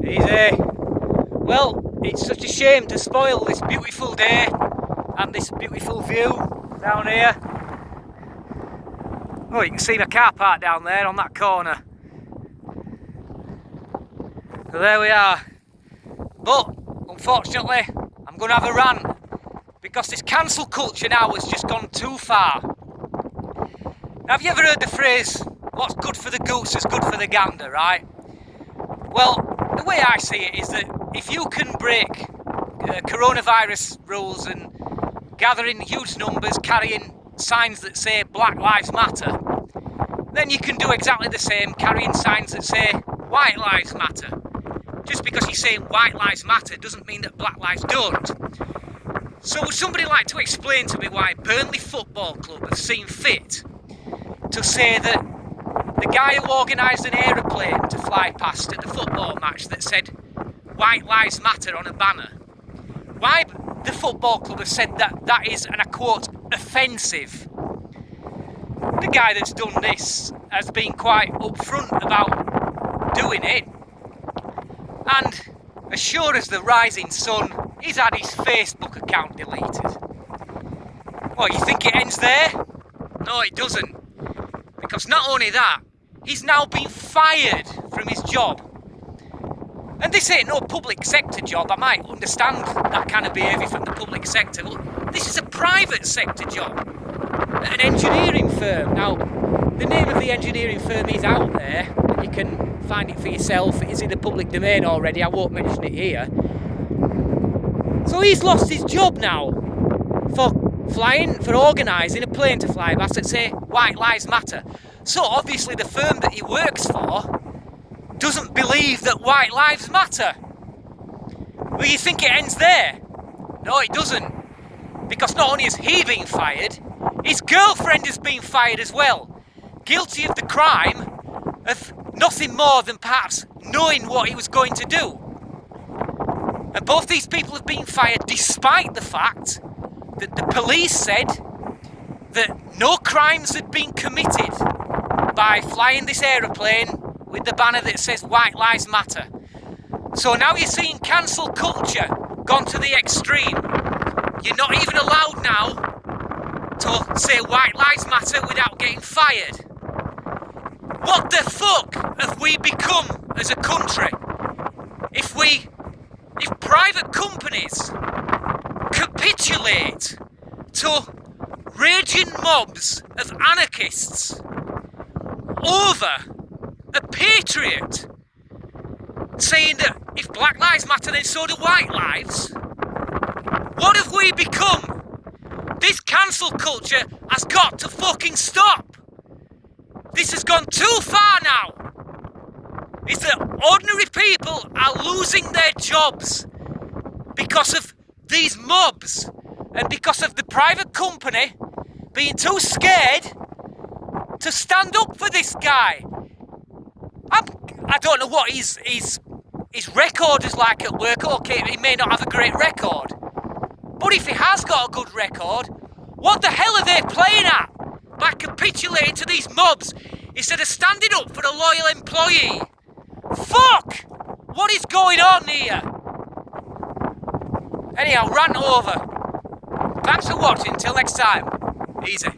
Easy. Well, it's such a shame to spoil this beautiful day and this beautiful view down here. Oh, you can see my car park down there on that corner. So there we are. But, unfortunately, I'm going to have a rant because this cancel culture now has just gone too far. Now, have you ever heard the phrase, what's good for the goose is good for the gander, right? Well, the way I see it is that if you can break coronavirus rules and gather in huge numbers carrying signs that say Black Lives Matter, then you can do exactly the same carrying signs that say White Lives Matter. Just because you're saying White Lives Matter doesn't mean that Black Lives don't. So would somebody like to explain to me why Burnley Football Club have seen fit to say that the guy who organised an aeroplane to fly past at the football match that said White Lives Matter on a banner, why the football club have said that that is, and I quote, offensive? The guy that's done this has been quite upfront about doing it, and as sure as the rising sun, he's had his Facebook account deleted. Well, you think it ends there? No, it doesn't. Because not only that, he's now been fired from his job. And this ain't no public sector job. I might understand that kind of behaviour from the public sector, but this is a private sector job at an engineering firm. Now, the name of the engineering firm is out there. You can find it for yourself. It is in the public domain already. I won't mention it here. So he's lost his job now for organising a plane to fly past that say White Lives Matter. So obviously the firm that he works for doesn't believe that white lives matter. Well, you think it ends there? No, it doesn't. Because not only has he been fired, his girlfriend has been fired as well. Guilty of the crime of nothing more than perhaps knowing what he was going to do. And both these people have been fired despite the fact that the police said that no crimes had been committed by flying this aeroplane with the banner that says White Lives Matter. So now you're seeing cancel culture gone to the extreme. You're not even allowed now to say White Lives Matter without getting fired. What the fuck have we become as a country? If private companies capitulate to raging mobs of anarchists over a patriot saying that if Black Lives Matter then so do white lives, what have we become? This cancel culture has got to fucking stop. This has gone too far now. It's that ordinary people are losing their jobs because of these mobs and because of the private company being too scared to stand up for this guy. I don't know what his record is like at work. Okay, he may not have a great record, but if he has got a good record, what the hell are they playing at by capitulating to these mobs instead of standing up for a loyal employee? Fuck! What is going on here? Anyhow, rant over. Thanks for watching. Till next time. Easy.